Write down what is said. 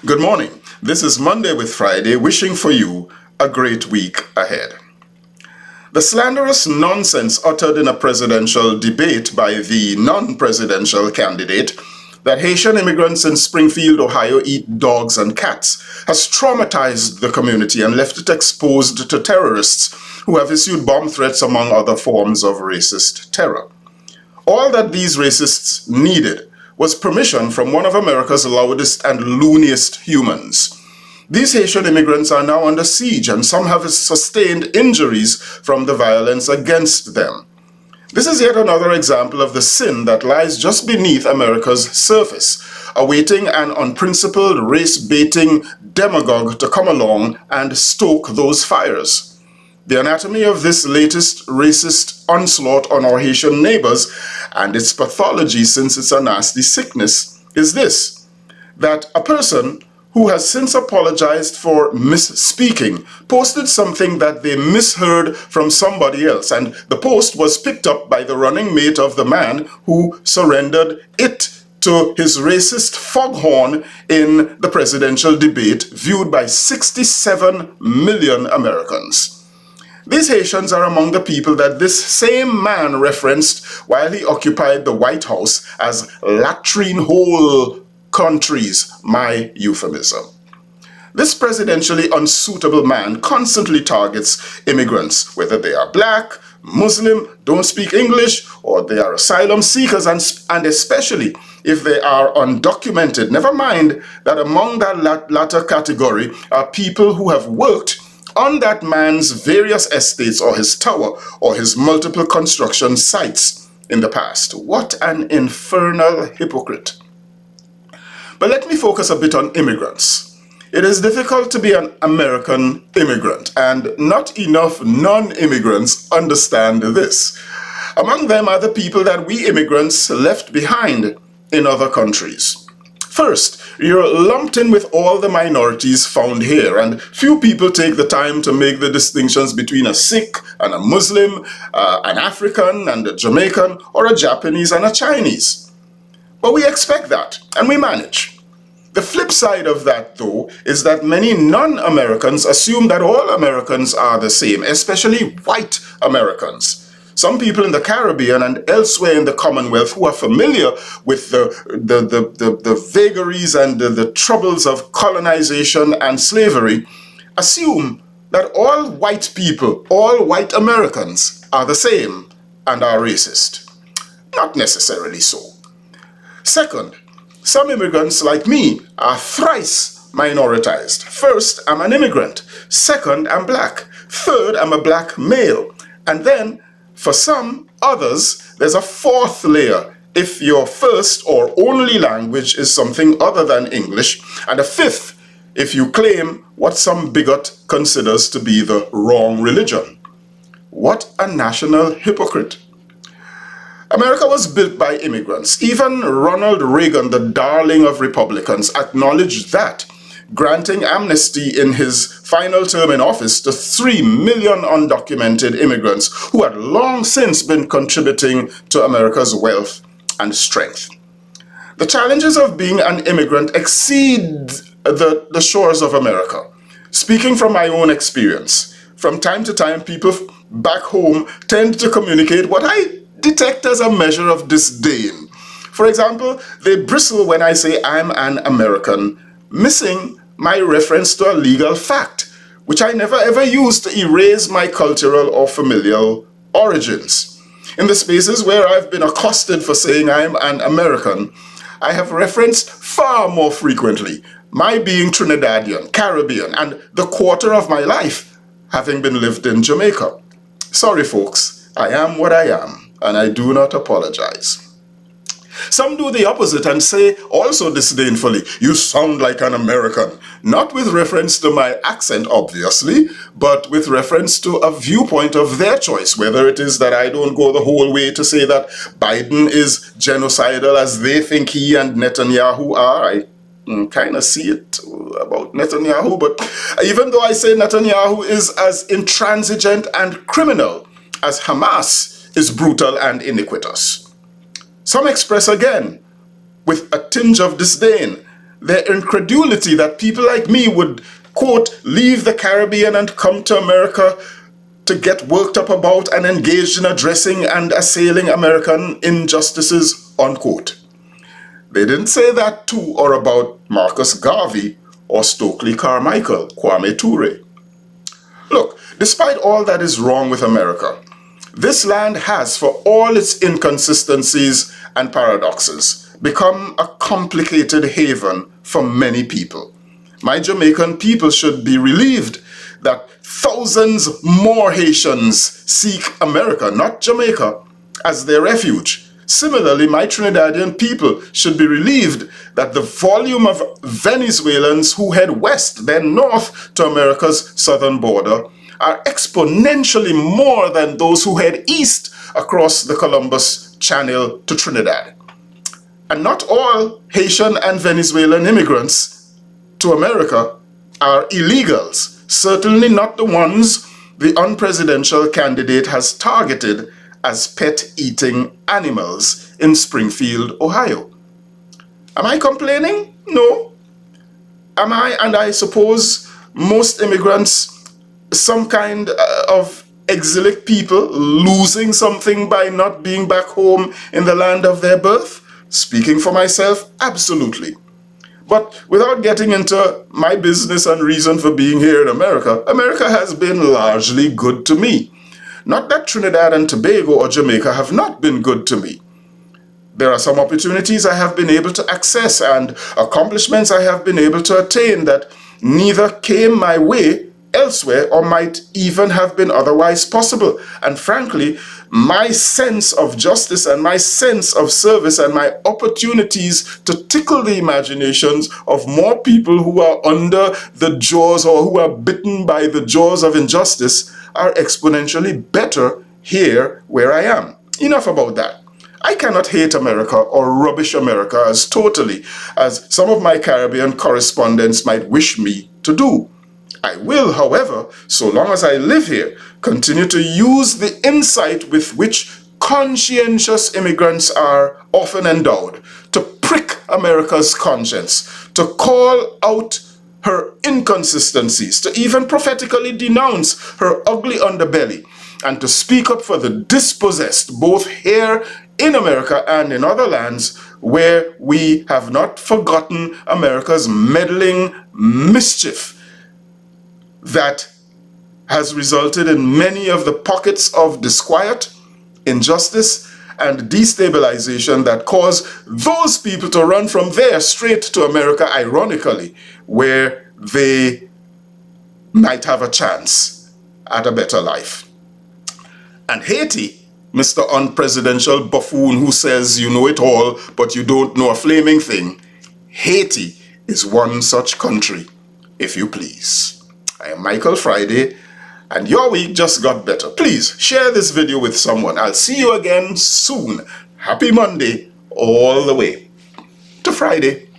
Good morning. This is Monday with Friday, wishing for you a great week ahead. The slanderous nonsense uttered in a presidential debate by the non-presidential candidate that Haitian immigrants in Springfield, Ohio eat dogs and cats has traumatized the community and left it exposed to terrorists who have issued bomb threats among other forms of racist terror. All that these racists needed was permission from one of America's loudest and looniest humans. These Haitian immigrants are now under siege, and some have sustained injuries from the violence against them. This is yet another example of the sin that lies just beneath America's surface, awaiting an unprincipled, race-baiting demagogue to come along and stoke those fires. The anatomy of this latest racist onslaught on our Haitian neighbors and its pathology, since it's a nasty sickness, is this: that a person who has since apologized for misspeaking posted something that they misheard from somebody else, and the post was picked up by the running mate of the man who surrendered it to his racist foghorn in the presidential debate, viewed by 67 million Americans. These Haitians are among the people that this same man referenced while he occupied the White House as latrine hole countries, my euphemism. This presidentially unsuitable man constantly targets immigrants, whether they are black, Muslim, don't speak English, or they are asylum seekers, and especially if they are undocumented. Never mind that among that latter category are people who have worked on that man's various estates or his tower or his multiple construction sites in the past. What an infernal hypocrite. But let me focus a bit on immigrants. It is difficult to be an American immigrant, and not enough non-immigrants understand this. Among them are the people that we immigrants left behind in other countries. First, you're lumped in with all the minorities found here, and few people take the time to make the distinctions between a Sikh and a Muslim, an African and a Jamaican, or a Japanese and a Chinese. But we expect that, and we manage. The flip side of that, though, is that many non-Americans assume that all Americans are the same, especially white Americans. Some people in the Caribbean and elsewhere in the Commonwealth who are familiar with the vagaries and the troubles of colonization and slavery assume that all white people, all white Americans, are the same and are racist. Not necessarily so. Second, some immigrants like me are thrice minoritized. First, I'm an immigrant. Second, I'm black. Third, I'm a black male. And then, for some others, there's a fourth layer if your first or only language is something other than English, and a fifth if you claim what some bigot considers to be the wrong religion. What a national hypocrite. America was built by immigrants. Even Ronald Reagan, the darling of Republicans, acknowledged that, granting amnesty in his final term in office to 3 million undocumented immigrants who had long since been contributing to America's wealth and strength. The challenges of being an immigrant exceed the shores of America. Speaking from my own experience, from time to time, people back home tend to communicate what I detect as a measure of disdain. For example, they bristle when I say I'm an American, missing my reference to a legal fact, which I never ever used to erase my cultural or familial origins. In the spaces where I've been accosted for saying I'm an American, I have referenced far more frequently my being Trinidadian, Caribbean, and the quarter of my life having been lived in Jamaica. Sorry folks, I am what I am, and I do not apologize. Some do the opposite and say, also disdainfully, you sound like an American. Not with reference to my accent, obviously, but with reference to a viewpoint of their choice, whether it is that I don't go the whole way to say that Biden is genocidal as they think he and Netanyahu are. I kind of see it about Netanyahu, but even though I say Netanyahu is as intransigent and criminal as Hamas is brutal and iniquitous. Some express again, with a tinge of disdain, their incredulity that people like me would, quote, leave the Caribbean and come to America to get worked up about and engaged in addressing and assailing American injustices, unquote. They didn't say that to or about Marcus Garvey or Stokely Carmichael, Kwame Ture. Look, despite all that is wrong with America, this land has, for all its inconsistencies and paradoxes, become a complicated haven for many people. My Jamaican people should be relieved that thousands more Haitians seek America, not Jamaica, as their refuge. Similarly, my Trinidadian people should be relieved that the volume of Venezuelans who head west, then north to America's southern border are exponentially more than those who head east across the Columbus Channel to Trinidad. And not all Haitian and Venezuelan immigrants to America are illegals, certainly not the ones the unpresidential candidate has targeted as pet-eating animals in Springfield, Ohio. Am I complaining? No. Am I, and I suppose most immigrants, some kind of exilic people losing something by not being back home in the land of their birth? Speaking for myself, absolutely. But without getting into my business and reason for being here in America, America has been largely good to me. Not that Trinidad and Tobago or Jamaica have not been good to me. There are some opportunities I have been able to access and accomplishments I have been able to attain that neither came my way elsewhere or might even have been otherwise possible. And frankly, my sense of justice and my sense of service and my opportunities to tickle the imaginations of more people who are under the jaws or who are bitten by the jaws of injustice are exponentially better here where I am. Enough about that. I cannot hate America or rubbish America as totally as some of my Caribbean correspondents might wish me to do. I will, however, so long as I live here, continue to use the insight with which conscientious immigrants are often endowed to prick America's conscience, to call out her inconsistencies, to even prophetically denounce her ugly underbelly, and to speak up for the dispossessed, both here in America and in other lands where we have not forgotten America's meddling mischief that has resulted in many of the pockets of disquiet, injustice, and destabilization that cause those people to run from there straight to America, ironically, where they might have a chance at a better life. And Haiti, Mr. Unpresidential buffoon who says you know it all, but you don't know a flaming thing, Haiti is one such country, if you please. I am Michael Friday, and your week just got better. Please share this video with someone. I'll see you again soon. Happy Monday all the way to Friday.